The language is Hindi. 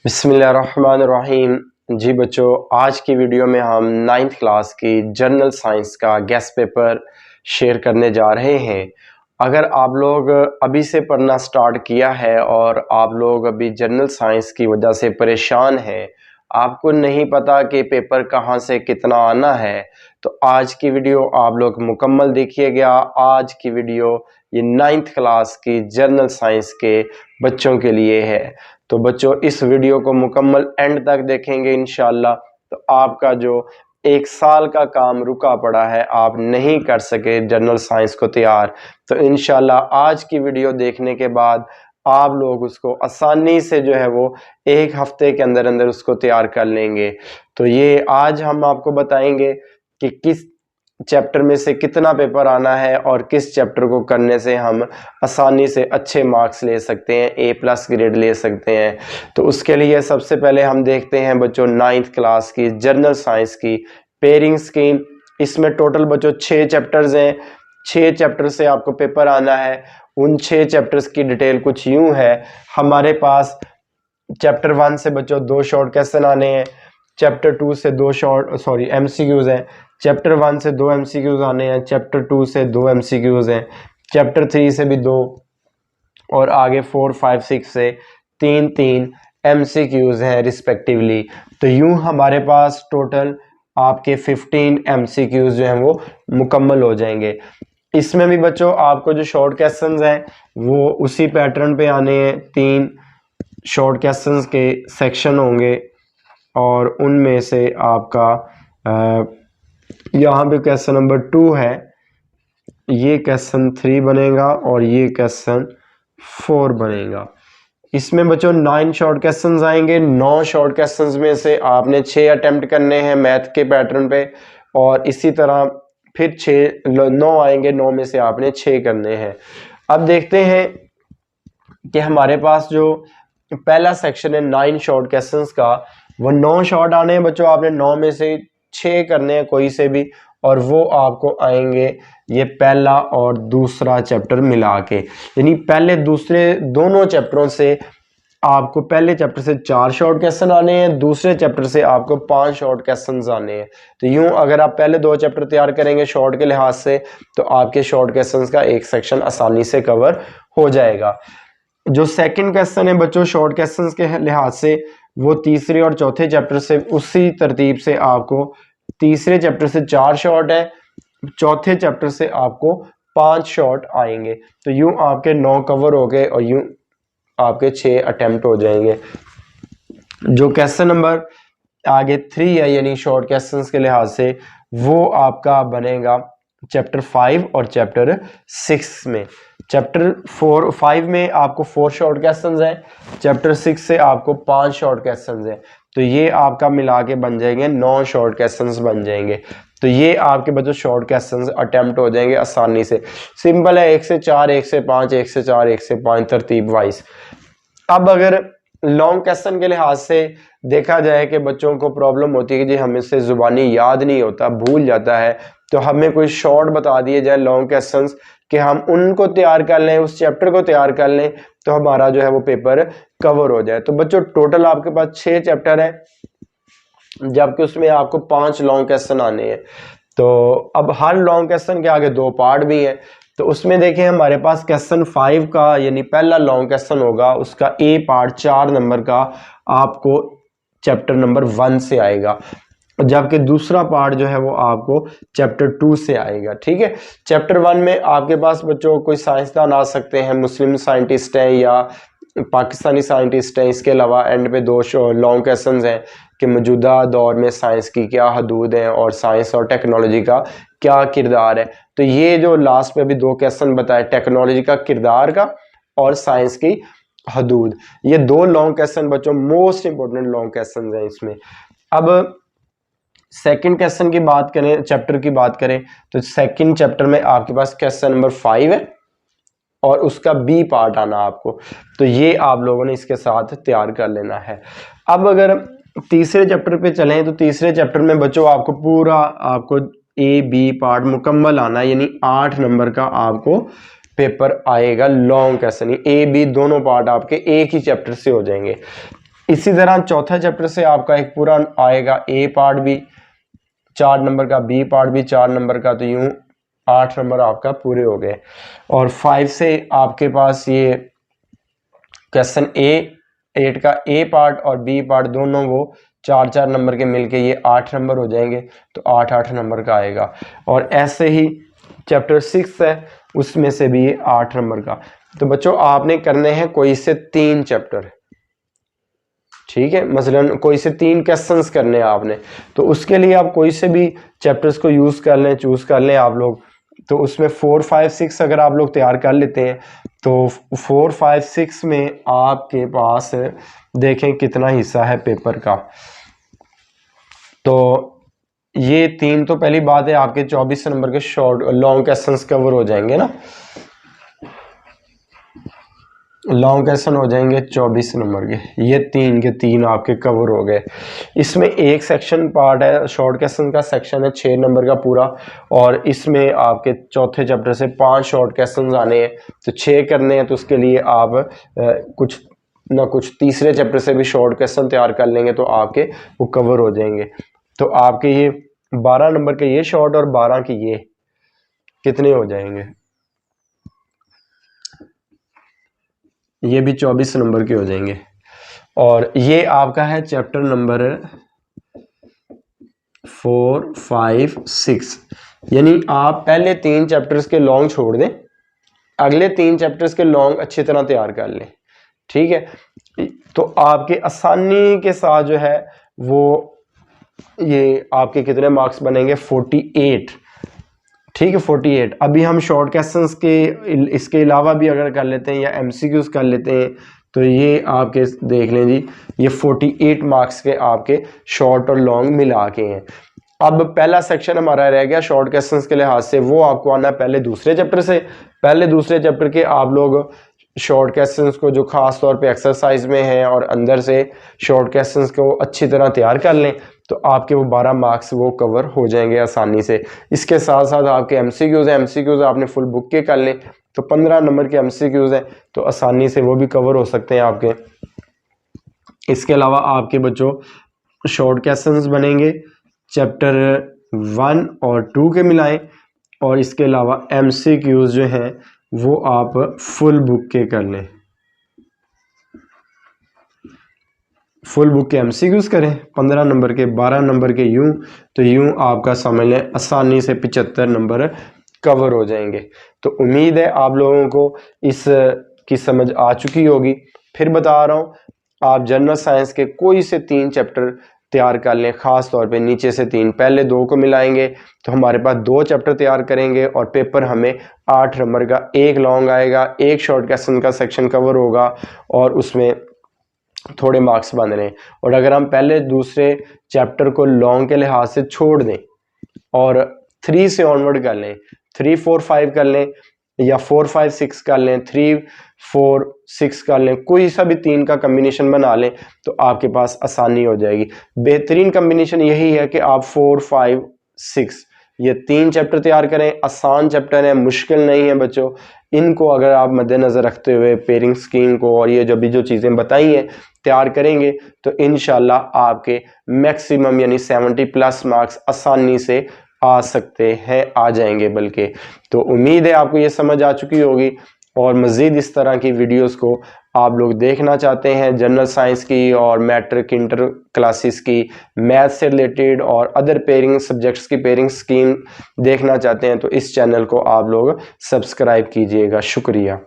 बिस्मिल्लाहिर्रहमानिर्रहीम। जी बच्चों, आज की वीडियो में हम 9th क्लास की जनरल साइंस का गेस्ट पेपर शेयर करने जा रहे हैं। अगर आप लोग अभी से पढ़ना स्टार्ट किया है और आप लोग अभी जनरल साइंस की वजह से परेशान हैं, आपको नहीं पता कि पेपर कहाँ से कितना आना है, तो आज की वीडियो आप लोग मुकम्मल देखिएगा। आज की वीडियो ये 9th क्लास की जनरल साइंस के बच्चों के लिए है। तो बच्चों, इस वीडियो को मुकम्मल एंड तक देखेंगे इंशाल्लाह, तो आपका जो एक साल का काम रुका पड़ा है, आप नहीं कर सके जनरल साइंस को तैयार, तो इंशाल्लाह आज की वीडियो देखने के बाद आप लोग उसको आसानी से जो है वो एक हफ्ते के अंदर अंदर उसको तैयार कर लेंगे। तो ये आज हम आपको बताएंगे कि किस चैप्टर में से कितना पेपर आना है और किस चैप्टर को करने से हम आसानी से अच्छे मार्क्स ले सकते हैं, A+ ग्रेड ले सकते हैं। तो उसके लिए सबसे पहले हम देखते हैं बच्चों 9th क्लास की जनरल साइंस की पेयरिंग स्कीम। इसमें टोटल बच्चों 6 चैप्टर्स हैं। 6 चैप्टर से आपको पेपर आना है। उन 6 चैप्टर्स की डिटेल कुछ यूं है। हमारे पास चैप्टर 1 से बच्चों 2 शॉर्ट क्वेश्चन आने हैं। चैप्टर 2 से 2 MCQs हैं। चैप्टर 1 से 2 MCQs आने हैं। चैप्टर 2 से 2 MCQs हैं। चैप्टर 3 से भी 2 और आगे 4, 5, 6 से 3 MCQs हैं रिस्पेक्टिवली। तो यूं हमारे पास टोटल आपके 15 MCQs जो हैं वो मुकम्मल हो जाएंगे। इसमें भी बच्चों आपको जो शॉर्ट क्वेश्चंस हैं वो उसी पैटर्न पे आने हैं। 3 शॉर्ट क्वेश्चंस के सेक्शन होंगे और उनमें से आपका यहाँ पे क्वेश्चन नंबर 2 है, ये क्वेश्चन 3 बनेगा और ये क्वेश्चन 4 बनेगा। इसमें बच्चों 9 शॉर्ट क्वेश्चंस आएंगे। 9 शॉर्ट क्वेश्चंस में से आपने 6 अटेम्प्ट करने हैं मैथ के पैटर्न पे, और इसी तरह फिर 9 आएंगे। 9 में से आपने 6 करने हैं। अब देखते हैं कि हमारे पास जो पहला सेक्शन है 9 शॉर्ट क्वेश्चंस का, वो 9 शॉर्ट आने हैं बच्चों। आपने 9 में से 6 करने हैं कोई से भी, और वो आपको आएंगे ये पहला और दूसरा चैप्टर मिला के। यानी पहले दूसरे दोनों चैप्टरों से आपको पहले चैप्टर से 4 शॉर्ट क्वेश्चन आने हैं, दूसरे चैप्टर से आपको 5 शॉर्ट क्वेश्चन आने हैं। तो यूं अगर आप पहले 2 चैप्टर तैयार करेंगे शॉर्ट के लिहाज से, तो आपके शॉर्ट क्वेश्चन का एक सेक्शन आसानी से कवर हो जाएगा। जो सेकंड क्वेश्चन है बच्चों शॉर्ट क्वेश्चंस के लिहाज से, वो तीसरे और चौथे चैप्टर से उसी तरतीब से आपको तीसरे चैप्टर से 4 शॉर्ट है, चौथे चैप्टर से आपको 5 शॉर्ट आएंगे। तो यूं आपके 9 कवर हो गए और यूं आपके 6 अटेम्प्ट हो जाएंगे। जो क्वेश्चन नंबर आगे 3 है यानी शॉर्ट क्वेश्चंस के लिहाज से, वो आपका बनेगा चैप्टर 5 और चैप्टर 6 में। चैप्टर 5 में आपको 4 शॉर्ट क्वेश्चंस हैं। चैप्टर 6 से आपको 5 शॉर्ट क्वेश्चंस हैं। तो ये आपका मिला के बन जाएंगे 9 शॉर्ट क्वेश्चंस बन जाएंगे। तो ये आपके बच्चों शॉर्ट क्वेश्चंस अटेम्प्ट हो जाएंगे आसानी से। सिंपल है, 1 से 4, 1 से 5, 1 से 4, 1 से 5 तरतीब वाइज। अब अगर लॉन्ग क्वेश्चन के लिहाज से देखा जाए कि बच्चों को प्रॉब्लम होती है कि जी हमें से जुबानी याद नहीं होता, भूल जाता है, तो हमें कोई शॉर्ट बता दिए जाए लॉन्ग क्वेश्चंस कि हम उनको तैयार कर लें, उस चैप्टर को तैयार कर लें, तो हमारा जो है वो पेपर कवर हो जाए। तो बच्चों टोटल आपके पास 6 चैप्टर है, जबकि उसमें आपको 5 लॉन्ग क्वेश्चन आने हैं। तो अब हर लॉन्ग क्वेश्चन के आगे 2 पार्ट भी हैं। तो उसमें देखें हमारे पास क्वेश्चन 5 का यानी पहला लॉन्ग क्वेश्चन होगा, उसका ए पार्ट 4 नंबर का आपको चैप्टर नंबर 1 से आएगा, जबकि दूसरा पार्ट जो है वो आपको चैप्टर 2 से आएगा। ठीक है, चैप्टर 1 में आपके पास बच्चों कोई साइंसदान आ सकते हैं, मुस्लिम साइंटिस्ट हैं या पाकिस्तानी साइंटिस्ट हैं। इसके अलावा एंड पे 2 लॉन्ग क्वेश्चन हैं कि मौजूदा दौर में साइंस की क्या हदूद हैं और साइंस और टेक्नोलॉजी का क्या किरदार है। तो ये जो लास्ट पे भी 2 क्वेश्चन बताए, टेक्नोलॉजी का किरदार का और साइंस की हदूद, ये 2 लॉन्ग क्वेश्चन बच्चों मोस्ट इंपोर्टेंट लॉन्ग क्वेश्चन हैं इसमें। अब सेकंड क्वेश्चन की बात करें, चैप्टर की बात करें, तो सेकंड चैप्टर में आपके पास क्वेश्चन नंबर 5 है और उसका बी पार्ट आना आपको। तो ये आप लोगों ने इसके साथ तैयार कर लेना है। अब अगर तीसरे चैप्टर पे चलें, तो तीसरे चैप्टर में बच्चों आपको पूरा आपको ए बी पार्ट मुकम्मल आना है, यानी 8 नंबर का आपको पेपर आएगा लॉन्ग क्वेश्चन। ए बी दोनों पार्ट आपके एक ही चैप्टर से हो जाएंगे। इसी तरह चौथा चैप्टर से आपका एक पूरा आएगा, ए पार्ट भी 4 नंबर का, बी पार्ट भी 4 नंबर का, तो यूं 8 नंबर आपका पूरे हो गए। और 5 से आपके पास ये क्वेश्चन 8 का ए पार्ट और बी पार्ट दोनों वो 4-4 नंबर के मिलके ये 8 नंबर हो जाएंगे, तो 8-8 नंबर का आएगा। और ऐसे ही चैप्टर 6 है, उसमें से भी ये 8 नंबर का। तो बच्चों आपने करने हैं कोई से 3 चैप्टर, ठीक है, मसलन कोई से 3 क्वेश्चंस करने हैं आपने, तो उसके लिए आप कोई से भी चैप्टर्स को यूज कर लें, चूज कर लें आप लोग। तो उसमें 4, 5, 6 अगर आप लोग तैयार कर लेते हैं तो 4, 5, 6 में आपके पास देखें कितना हिस्सा है पेपर का। तो ये 3 तो पहली बात है आपके 24 नंबर के शॉर्ट लॉन्ग क्वेश्चंस कवर हो जाएंगे ना, लॉन्ग क्वेश्चन हो जाएंगे 24 नंबर के, ये 3 के 3 आपके कवर हो गए। इसमें एक सेक्शन पार्ट है, शॉर्ट क्वेश्चन का सेक्शन है 6 नंबर का पूरा, और इसमें आपके चौथे चैप्टर से 5 शॉर्ट क्वेश्चन आने हैं, तो 6 करने हैं, तो उसके लिए आप कुछ ना कुछ तीसरे चैप्टर से भी शॉर्ट क्वेश्चन तैयार कर लेंगे तो आपके वो कवर हो जाएंगे। तो आपके ये 12 नंबर के ये शॉर्ट और 12 के ये कितने हो जाएंगे, ये भी 24 नंबर के हो जाएंगे। और ये आपका है चैप्टर नंबर 4, 5, 6, यानी आप पहले 3 चैप्टर्स के लॉन्ग छोड़ दें, अगले 3 चैप्टर्स के लॉन्ग अच्छी तरह तैयार कर लें, ठीक है। तो आपके आसानी के साथ जो है वो ये आपके कितने मार्क्स बनेंगे, 48, ठीक है, 48। अभी हम शॉर्ट क्वेश्चंस के इसके अलावा भी अगर कर लेते हैं या एमसीक्यूज कर लेते हैं तो ये आपके देख लें जी, ये 48 मार्क्स के आपके शॉर्ट और लॉन्ग मिला के हैं। अब पहला सेक्शन हमारा रह गया शॉर्ट क्वेश्चंस के लिहाज से, वो आपको आना है पहले दूसरे चैप्टर से। पहले दूसरे चैप्टर के आप लोग शॉर्ट क्वेश्चंस को जो खास तौर पे एक्सरसाइज में है और अंदर से शॉर्ट क्वेश्चंस को अच्छी तरह तैयार कर लें, तो आपके वो 12 मार्क्स वो कवर हो जाएंगे आसानी से। इसके साथ साथ आपके एमसीक्यूज हैं, एमसीक्यूज आपने फुल बुक के कर लें, तो 15 नंबर के एमसीक्यूज हैं, तो आसानी से वो भी कवर हो सकते हैं आपके। इसके अलावा आपके बच्चों शॉर्ट क्वेश्चंस बनेंगे चैप्टर 1 और 2 के मिलाएं, और इसके अलावा एमसीक्यूज जो हैं वो आप फुल बुक के कर लें, फुल बुक के एमसीक्यूज करें 15 नंबर के, 12 नंबर के यूं, तो यूं आपका समझ लें आसानी से 75 नंबर कवर हो जाएंगे। तो उम्मीद है आप लोगों को इस की समझ आ चुकी होगी। फिर बता रहा हूँ, आप जनरल साइंस के कोई से 3 चैप्टर तैयार कर लें, खास तौर पे नीचे से 3, पहले 2 को मिलाएंगे तो हमारे पास 2 चैप्टर तैयार करेंगे, और पेपर हमें 8 नंबर का, एक लॉन्ग आएगा, एक शॉर्ट क्वेश्चन का सेक्शन कवर होगा, और उसमें थोड़े मार्क्स बन रहे हैं। और अगर हम पहले दूसरे चैप्टर को लॉन्ग के लिहाज से छोड़ दें और 3 से ऑनवर्ड कर लें, 3, 4, 5 कर लें, या 4, 5, 6 कर लें, 3, 4, 6 कर लें, कोई सा भी 3 का कम्बिनेशन बना लें, तो आपके पास आसानी हो जाएगी। बेहतरीन कम्बिनेशन यही है कि आप 4, 5, 6 ये 3 चैप्टर तैयार करें। आसान चैप्टर है, मुश्किल नहीं है बच्चों। इनको अगर आप मद्देनजर रखते हुए पेयरिंग स्कीम को और ये जो चीज़ें बताई हैं तैयार करेंगे, तो इंशाल्लाह आपके मैक्सिमम यानी 70+ मार्क्स आसानी से आ सकते हैं, आ जाएंगे बल्कि। तो उम्मीद है आपको ये समझ आ चुकी होगी, और मज़ीद इस तरह की वीडियोस को आप लोग देखना चाहते हैं, जनरल साइंस की और मैट्रिक इंटर क्लासेस की, मैथ से रिलेटेड और अदर पेयरिंग सब्जेक्ट्स की पेयरिंग स्कीम देखना चाहते हैं, तो इस चैनल को आप लोग सब्सक्राइब कीजिएगा। शुक्रिया।